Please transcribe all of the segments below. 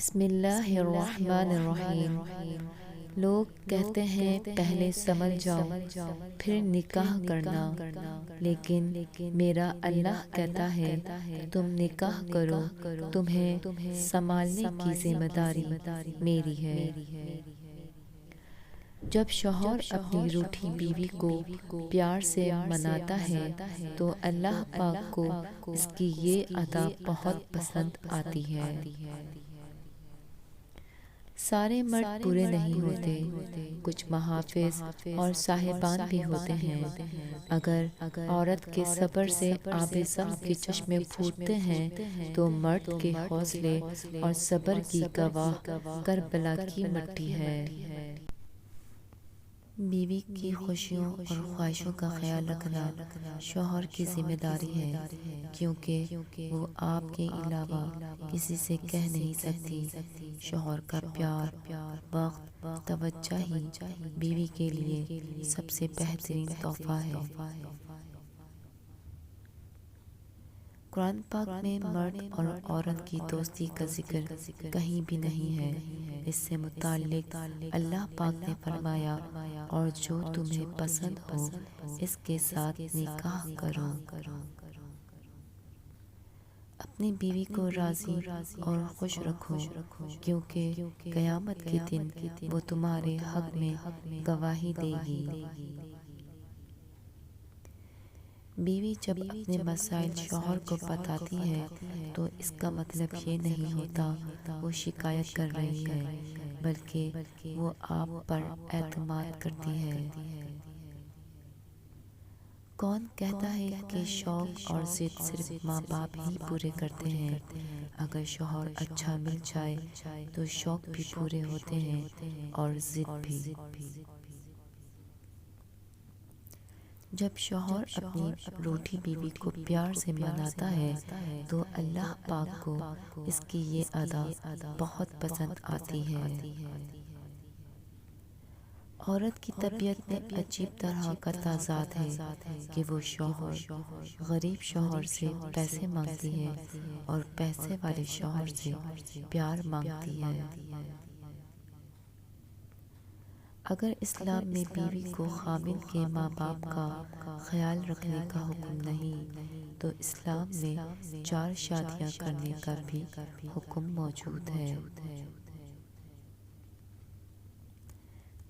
بسم اللہ الرحمن الرحیم۔ لوگ کہتے ہیں پہلے سمجھ جاؤ پھر نکاح کرنا، لیکن میرا اللہ کہتا ہے تم نکاح کرو، تمہیں سنبھالنے کی ذمہ داری میری ہے۔ جب شوہر اپنی روٹھی بیوی کو پیار سے مناتا ہے تو اللہ پاک کو اس کی یہ ادا بہت پسند آتی ہے۔ سارے مرد برے نہیں ہوتے، کچھ محافظ اور صاحبان بھی ہوتے ہیں۔ اگر عورت کے صبر سے آب زم کے چشمے پھوٹتے ہیں تو مرد کے حوصلے اور صبر کی گواہ کربلا کی مٹی ہے۔ بیوی کی خوشیوں اور خواہشوں کا خیال رکھنا شوہر کی ذمہ داری ہے، کیونکہ وہ آپ کے علاوہ کسی سے کہہ نہیں سکتی۔ شوہر کا پیار، وقت، توجہ ہی بیوی کے لیے سب سے بہترین تحفہ ہے۔ قرآن پاک میں مرد اور عورت کی دوستی کا ذکر کہیں بھی نہیں ہے۔ اس سے متعلق اللہ پاک نے فرمایا، اور جو تمہیں پسند ہو اس کے ساتھ نکاح کرو۔ اپنی بیوی کو راضی اور خوش رکھو، کیونکہ قیامت کے دن وہ تمہارے حق میں گواہی دے گی۔ بیوی جب اپنے مسائل شوہر کو بتاتی ہے تو اس کا مطلب یہ نہیں ہوتا وہ شکایت کر رہی ہے، بلکہ وہ آپ پر اعتماد کرتی ہے۔ کون کہتا ہے کہ شوق اور ضد صرف ماں باپ ہی پورے کرتے ہیں؟ اگر شوہر اچھا مل جائے تو شوق بھی پورے ہوتے ہیں اور ضد بھی۔ جب شوہر اپنی روٹھی بیوی کو پیار سے مناتا ہے تو اللہ پاک کو اس کی یہ ادا بہت پسند آتی ہے۔ عورت کی طبیعت میں عجیب طرح کا تضاد ہے کہ وہ غریب شوہر سے پیسے مانگتی ہے اور پیسے والے شوہر سے پیار مانگتی ہے۔ اگر اسلام میں بیوی کو خاوند کے ماں باپ کا خیال رکھنے کا حکم نہیں تو اسلام میں 4 شادیاں کرنے کا بھی حکم موجود ہے۔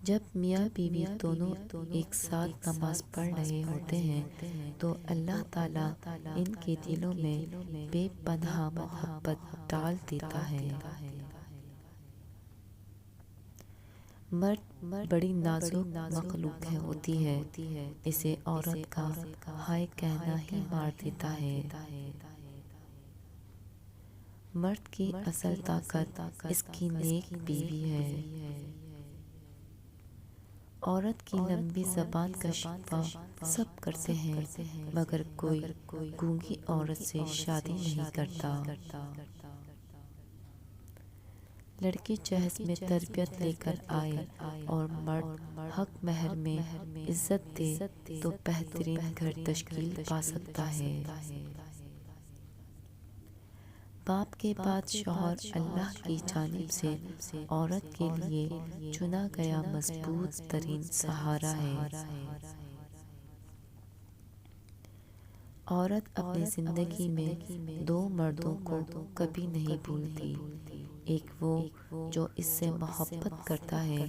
جب میاں بیوی دونوں ایک ساتھ نماز پڑھ رہے ہوتے ہیں تو اللہ تعالیٰ ان کے دلوں میں بے پناہ محبت ڈال دیتا ہے۔ مرد بڑی نازک مخلوق ہوتی ہے، اسے عورت کا ہائے کہنا ہی مار دیتا ہے۔ مرد کی اصل طاقت اس کی نیک بیوی ہے۔ عورت کی لمبی زبان کا شکوہ سب کرتے ہیں، مگر کوئی گونگی عورت سے شادی نہیں کرتا۔ لڑکی جہیز میں تربیت لے کر آئے اور مرد حق مہر میں عزت دے تو بہترین گھر تشکیل پا سکتا ہے۔ باپ کے بعد شوہر اللہ کی جانب سے عورت کے لیے چنا گیا مضبوط ترین سہارا ہے۔ عورت اپنی زندگی میں 2 مردوں کو کبھی نہیں بھولتی، ایک وہ جو اس سے محبت کرتا ہے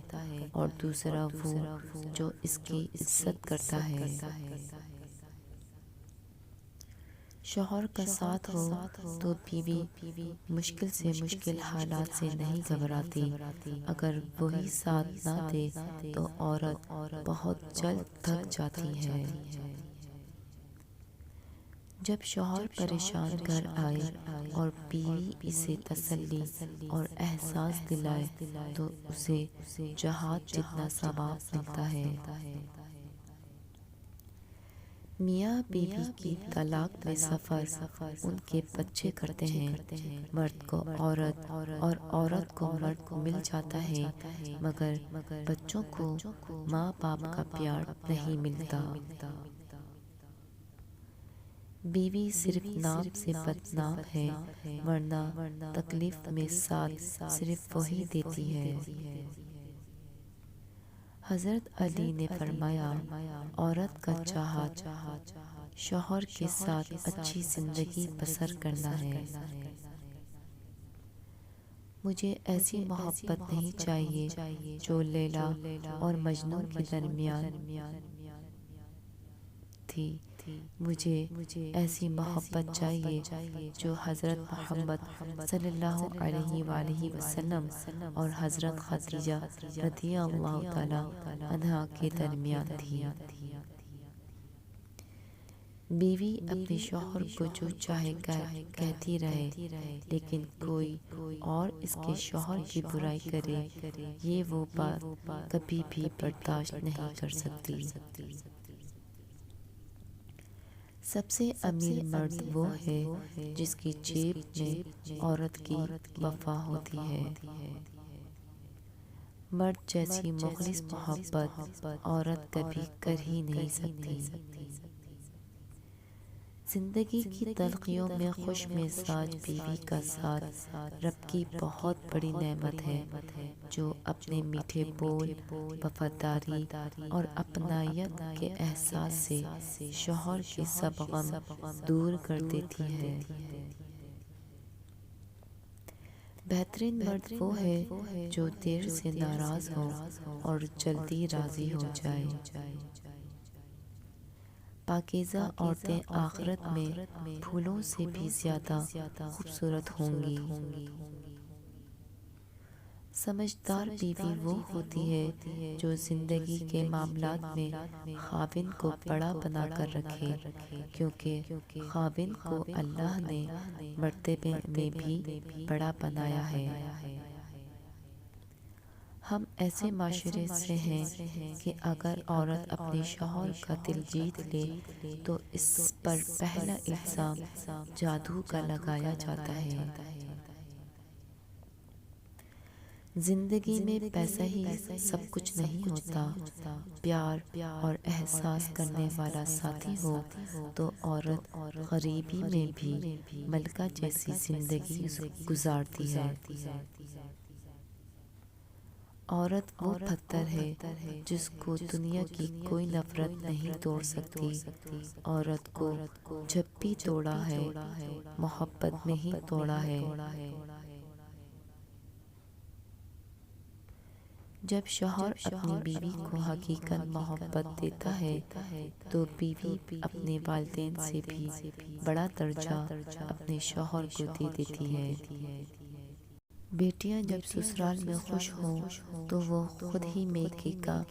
اور دوسرا وہ جو اس کی عزت کرتا ہے۔ شوہر کا ساتھ ہو تو بیوی مشکل سے مشکل حالات سے نہیں گھبراتی، اگر وہی ساتھ نہ دے تو عورت بہت جلد تھک جاتی ہے۔ جب شوہر پریشان گھر آئے اور بیوی اسے تسلی اور احساس دلائے تو اسے جہاد جتنا ثواب ملتا ہے۔ میاں بیوی کی طلاق میں سفر ان کے بچے کرتے ہیں۔ مرد کو عورت اور عورت کو مرد مل جاتا ہے، مگر بچوں کو ماں باپ کا پیار نہیں ملتا۔ بیوی صرف نام سے بدنام ہے، ورنہ تکلیف میں ساتھ صرف وہی دیتی ہے۔ حضرت علی نے فرمایا، عورت کا چاہت شوہر کے ساتھ اچھی زندگی بسر کرنا ہے۔ مجھے ایسی محبت نہیں چاہیے جو لیلا اور مجنوں کے درمیان تھی، مجھے ایسی محبت چاہیے جو حضرت محمد صلی اللہ علیہ وآلہ وسلم اور حضرت خدیجہ رضی اللہ تعالی عنہا کے درمیان تھی۔ بیوی اپنے شوہر کو جو چاہے کہتی رہے، لیکن کوئی اور اس کے شوہر کی برائی کرے، یہ وہ بات کبھی بھی برداشت نہیں کر سکتی۔ سب سے امیر مرد وہ ہے جس کی جیب میں عورت کی وفا ہوتی ہے۔ مرد جیسی مخلص محبت عورت کبھی کر ہی نہیں سکتی۔ زندگی کی تلخیوں میں خوش مزاج بیوی کا ساتھ رب کی بہت بڑی نعمت ہے، جو اپنے میٹھے بول، وفاداری اور اپنائیت کے احساس سے شوہر کے سب غم دور کر دیتی ہے۔ بہترین مرد وہ ہے جو دیر سے ناراض ہو اور جلدی راضی ہو جائے۔ پاکیزہ عورتیں آخرت میں پھولوں سے بھی زیادہ خوبصورت ہوں گی۔ سمجھدار بیوی وہ ہوتی ہے جو زندگی کے معاملات میں خاوند کو بڑا بنا کر رکھے، کیونکہ خاوند کو اللہ نے مرتبے میں بھی بڑا بنایا ہے۔ ہم ایسے معاشرے سے ہیں کہ اگر عورت اپنے شوہر کا دل جیت لے تو اس پر پہلا الزام جادو کا لگایا جاتا ہے۔ زندگی میں پیسہ ہی سب کچھ نہیں ہوتا، پیار اور احساس کرنے والا ساتھی ہو تو عورت غریبی میں بھی ملکہ جیسی زندگی گزارتی ہے۔ عورت وہ پتھر ہے جس کو دنیا کی کوئی نفرت نہیں توڑ سکتی۔ عورت کو جب بھی توڑا ہے، محبت میں ہی توڑا ہے۔ جب شوہر اپنی بیوی کو حقیقت محبت دیتا ہے تو بیوی اپنے والدین سے بھی بڑا درجہ اپنے شوہر کو دے دیتی ہے۔ بیٹیاں جب سسرال میں خوش ہوں تو وہ خود ہی میکے کا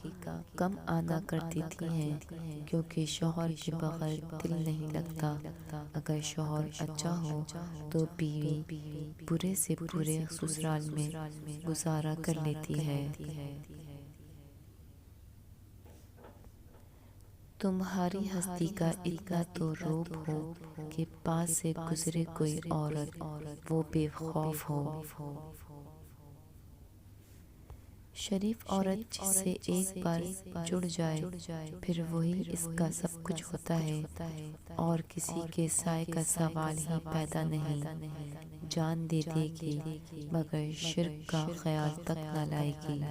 کم آنا کر دیتی ہیں، کیونکہ شوہر کے بغیر دل نہیں لگتا۔ اگر شوہر اچھا ہو تو بیوی برے سے برے سسرال میں گزارا کر لیتی ہے۔ تمہاری ہستی کا اتنا تو روب ہو کہ پاس سے گزرے کوئی عورت وہ بے خوف ہو۔ شریف عورت جس سے ایک بار جڑ جائے پھر وہی اس کا سب کچھ ہوتا ہے، اور کسی کے سائے کا سوال ہی پیدا نہیں۔ جان دے دے گی مگر شرک کا خیال تک نہ لائے گی۔